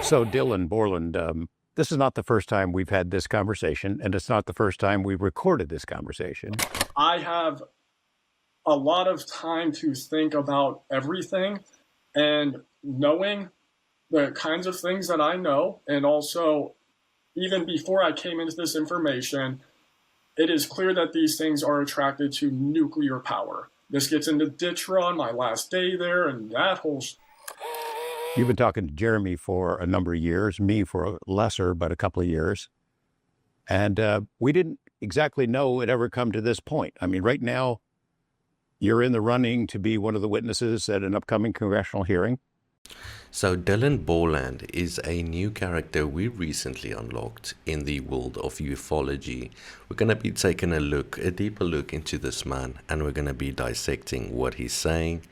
So Dylan Borland, this is not the first time we've had this conversation, and it's not the first time we recorded this conversation. I have a lot of time to think about everything, and knowing the kinds of things that I know, and also even before I came into this information, it is clear that these things are attracted to nuclear power. This gets into ditch run, my last day there, and that whole... You've been talking to Jeremy for a number of years, me for lesser, but a couple of years. And we didn't exactly know it ever come to this point. I mean, right now, you're in the running to be one of the witnesses at an upcoming congressional hearing. So Dylan Borland is a new character we recently unlocked in the world of ufology. We're going to be taking a deeper look into this man, and we're going to be dissecting what he's saying,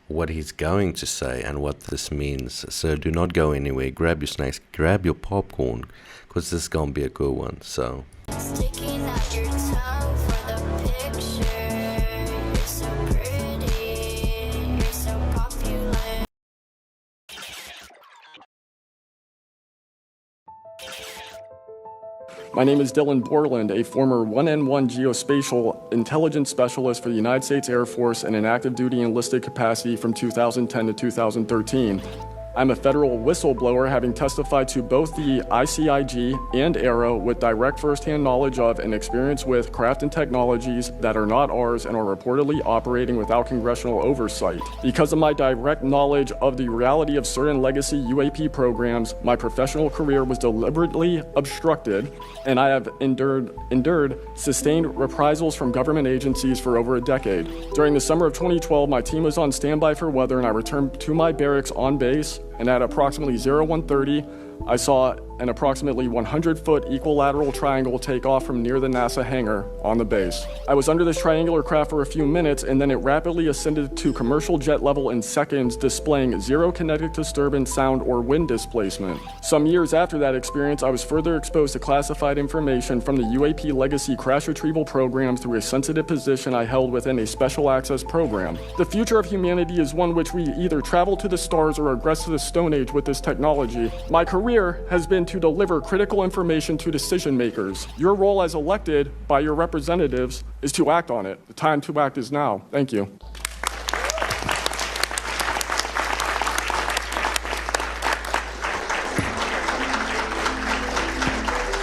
what he's going to say, and what this means. So do not go anywhere. Grab your snacks, grab your popcorn, because this is going to be a good one. So sticking out your tongue for the picture. You're so pretty, you're so popular. My name is Dylan Borland, a former 1N1 geospatial intelligence specialist for the United States Air Force in an active duty enlisted capacity from 2010 to 2013. I'm a federal whistleblower, having testified to both the ICIG and ARROW with direct firsthand knowledge of and experience with craft and technologies that are not ours and are reportedly operating without congressional oversight. Because of my direct knowledge of the reality of certain legacy UAP programs, my professional career was deliberately obstructed, and I have endured sustained reprisals from government agencies for over a decade. During the summer of 2012, my team was on standby for weather, and I returned to my barracks on base, and at approximately 0130, I saw an approximately 100-foot equilateral triangle take off from near the NASA hangar on the base. I was under this triangular craft for a few minutes, and then it rapidly ascended to commercial jet level in seconds, displaying zero kinetic disturbance, sound, or wind displacement. Some years after that experience, I was further exposed to classified information from the UAP legacy crash retrieval program through a sensitive position I held within a special access program. The future of humanity is one which we either travel to the stars or regress to the Stone Age with this technology. My career has been to deliver critical information to decision makers. Your role as elected by your representatives is to act on it. The time to act is now. Thank you.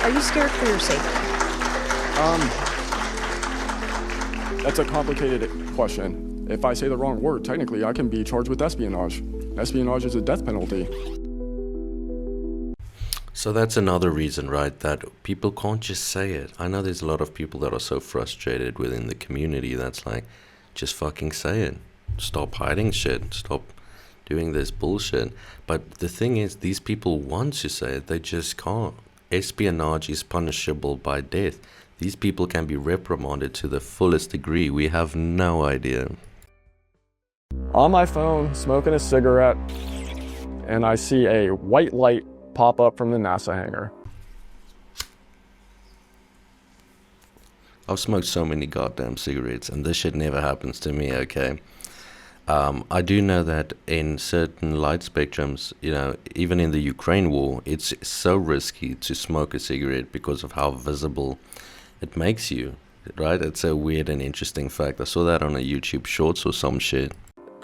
Are you scared for your safety? That's a complicated question. If I say the wrong word, technically I can be charged with espionage. Espionage is a death penalty. So that's another reason, right, that people can't just say it. I know there's a lot of people that are so frustrated within the community that's like, just fucking say it. Stop hiding shit. Stop doing this bullshit. But the thing is, these people want to say it, they just can't. Espionage is punishable by death. These people can be reprimanded to the fullest degree. We have no idea. On my phone, smoking a cigarette, and I see a white light pop up from the NASA hangar. I've smoked so many goddamn cigarettes, and this shit never happens to me, okay? I do know that in certain light spectrums, you know, even in the Ukraine war, it's so risky to smoke a cigarette because of how visible it makes you, right? It's a weird and interesting fact. I saw that on a YouTube Shorts or some shit.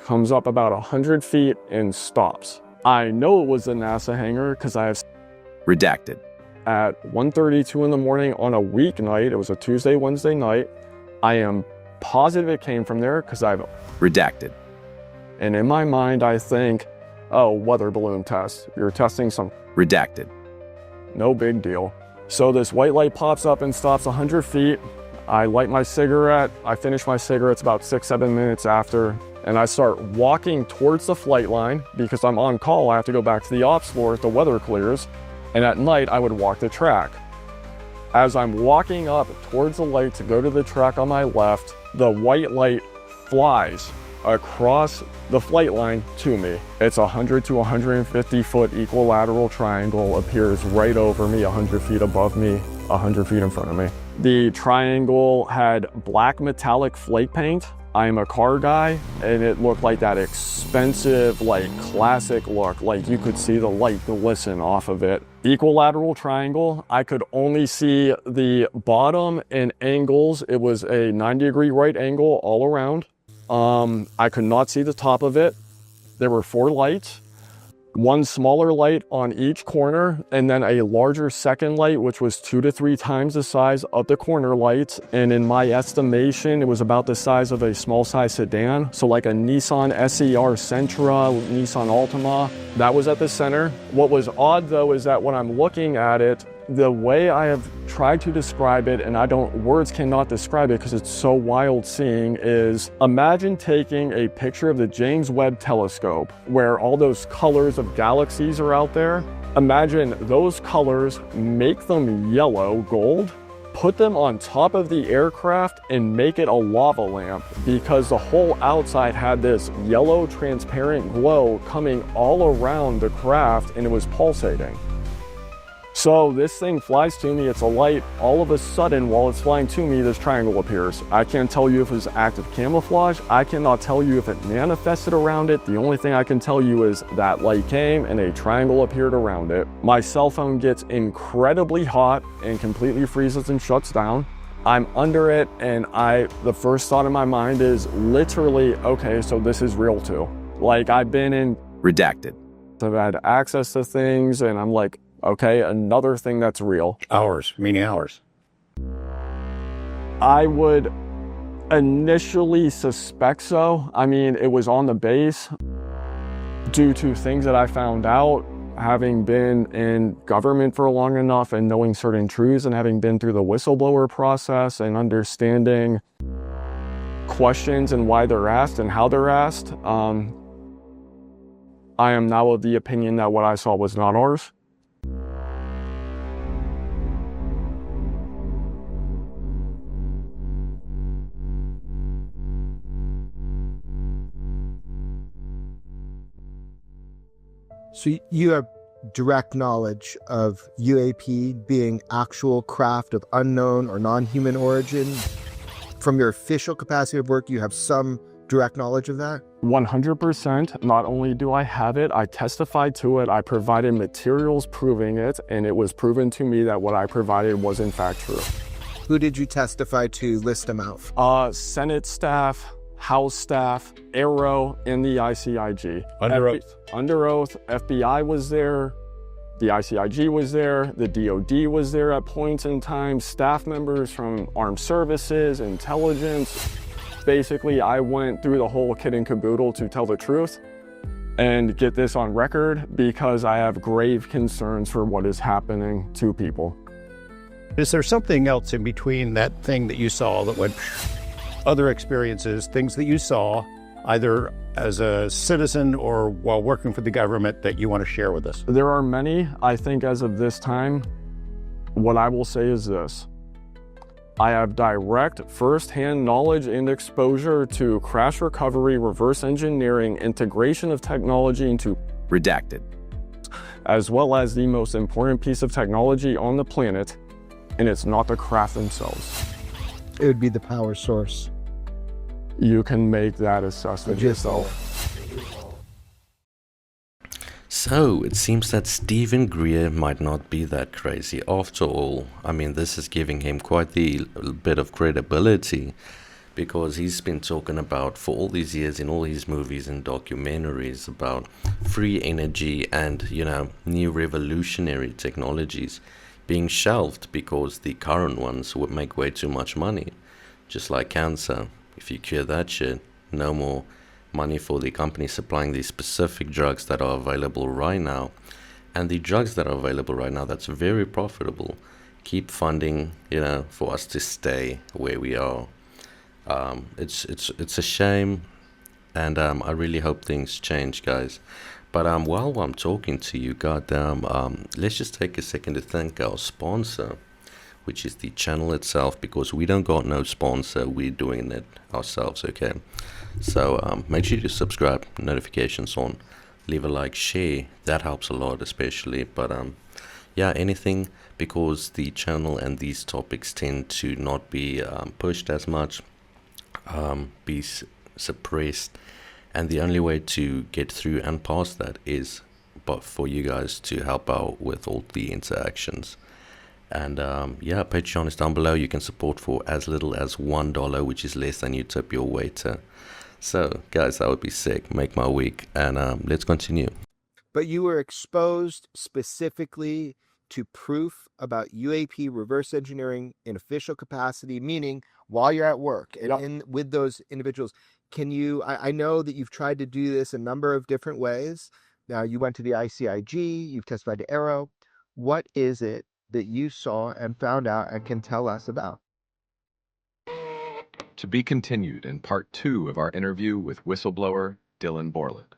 Comes up about 100 feet and stops. I know it was the NASA hangar because I have redacted. At 1:32 in the morning on a weeknight, it was a Tuesday, Wednesday night, I am positive it came from there because I've redacted. And in my mind, I think, oh, weather balloon test. You're testing some redacted. No big deal. So this white light pops up and stops 100 feet. I light my cigarette. I finish my cigarettes about 6-7 minutes after. And I start walking towards the flight line because I'm on call. I have to go back to the ops floor if the weather clears. And at night, I would walk the track. As I'm walking up towards the light to go to the track on my left, the white light flies across the flight line to me. It's 100 to 150 foot equilateral triangle, appears right over me, 100 feet above me, 100 feet in front of me. The triangle had black metallic flake paint I'm a car guy, and it looked like that expensive, like classic look, like you could see the light glisten off of it. Equilateral triangle, I could only see the bottom in angles. It was a 90-degree right angle all around. I could not see the top of it. There were 4 lights. One smaller light on each corner, and then a larger second light, which was 2 to 3 times the size of the corner lights. And in my estimation, it was about the size of a small size sedan. So like a Nissan SER Sentra, Nissan Altima, that was at the center. What was odd though, is that when I'm looking at it, the way I have tried to describe it, and words cannot describe it because it's so wild seeing, is imagine taking a picture of the James Webb Telescope where all those colors of galaxies are out there. Imagine those colors, make them yellow, gold, put them on top of the aircraft and make it a lava lamp, because the whole outside had this yellow transparent glow coming all around the craft and it was pulsating. So this thing flies to me, it's a light, all of a sudden while it's flying to me, this triangle appears. I can't tell you if it was active camouflage, I cannot tell you if it manifested around it. The only thing I can tell you is that light came and a triangle appeared around it. My cell phone gets incredibly hot and completely freezes and shuts down. I'm under it, and the first thought in my mind is literally, okay, so this is real too. Like, I've been in... Redacted. I've had access to things, and I'm like, okay, another thing that's real. Hours, meaning hours. I would initially suspect so. I mean, it was on the base due to things that I found out, having been in government for long enough and knowing certain truths, and having been through the whistleblower process and understanding questions and why they're asked and how they're asked. I am now of the opinion that what I saw was not ours. So you have direct knowledge of UAP being actual craft of unknown or non-human origin. From your official capacity of work, you have some direct knowledge of that? 100%. Not only do I have it, I testified to it, I provided materials proving it, and it was proven to me that what I provided was in fact true. Who did you testify to? List them out. Senate staff, House staff, Arrow, and the ICIG. Under oath. Under oath. FBI was there. The ICIG was there. The DOD was there at points in time. Staff members from Armed Services, Intelligence. Basically, I went through the whole kit and caboodle to tell the truth and get this on record, because I have grave concerns for what is happening to people. Is there something else in between that thing that you saw that went, other experiences, things that you saw either as a citizen or while working for the government that you want to share with us? There are many. I think as of this time, what I will say is this. I have direct first-hand knowledge and exposure to crash recovery, reverse engineering, integration of technology into Redacted. as well as the most important piece of technology on the planet, and it's not the craft themselves. It would be the power source. You can make that assessment yourself. So, it seems that Stephen Greer might not be that crazy after all. I mean, this is giving him quite the bit of credibility, because he's been talking about, for all these years in all his movies and documentaries, about free energy and, you know, new revolutionary technologies being shelved because the current ones would make way too much money. Just like cancer. If you cure that shit, no more money for the company supplying the specific drugs that are available right now. And the drugs that are available right now, that's very profitable. Keep funding, you know, for us to stay where we are. It's a shame, and I really hope things change, guys. But while I'm talking to you, goddamn, let's just take a second to thank our sponsor, which is the channel itself, because we don't got no sponsor, we're doing it ourselves, okay? So make sure you subscribe, notifications on, leave a like, share, that helps a lot especially. But yeah, anything, because the channel and these topics tend to not be pushed as much. be suppressed, and the only way to get through and past that is but for you guys to help out with all the interactions. And yeah, Patreon is down below. You can support for as little as $1, which is less than you tip your waiter. So guys, that would be sick. Make my week. And let's continue. But you were exposed specifically to proof about UAP reverse engineering in official capacity, meaning while you're at work and with those individuals. Can you, I know that you've tried to do this a number of different ways. Now you went to the ICIG, you've testified to Arrow. What is it that you saw and found out and can tell us about? To be continued in part 2 of our interview with whistleblower Dylan Borland.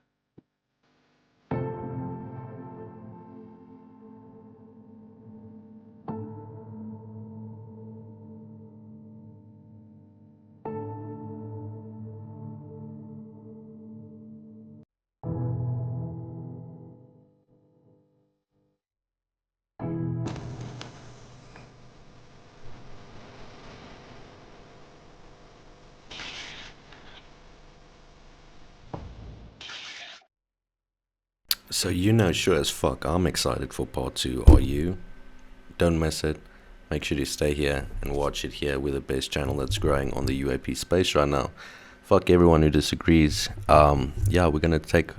So you know sure as fuck I'm excited for part 2. Are you? Don't miss it. Make sure to stay here and watch it here with the best channel that's growing on the UAP space right now. Fuck everyone who disagrees. Yeah, we're gonna take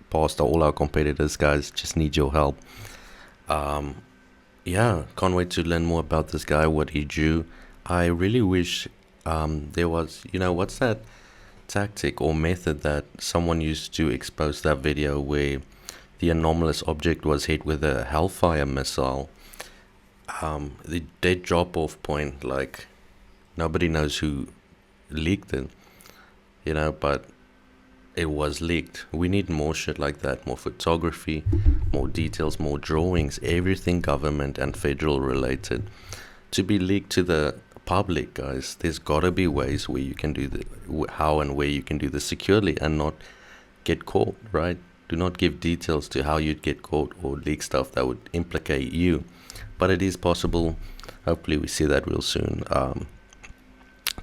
past all our competitors, guys. Just need your help. Yeah, can't wait to learn more about this guy, what he drew. I really wish there was, you know, what's that tactic or method that someone used to expose that video where the anomalous object was hit with a Hellfire missile. The dead drop-off point, like, nobody knows who leaked it, you know, but it was leaked. We need more shit like that, more photography, more details, more drawings, everything government and federal related to be leaked to the public, guys. There's gotta be ways where you can do how and where you can do this securely and not get caught, right? Do not give details to how you'd get caught or leak stuff that would implicate you, but it is possible. Hopefully we see that real soon.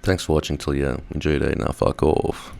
Thanks for watching till here. Enjoy your day now. Fuck off.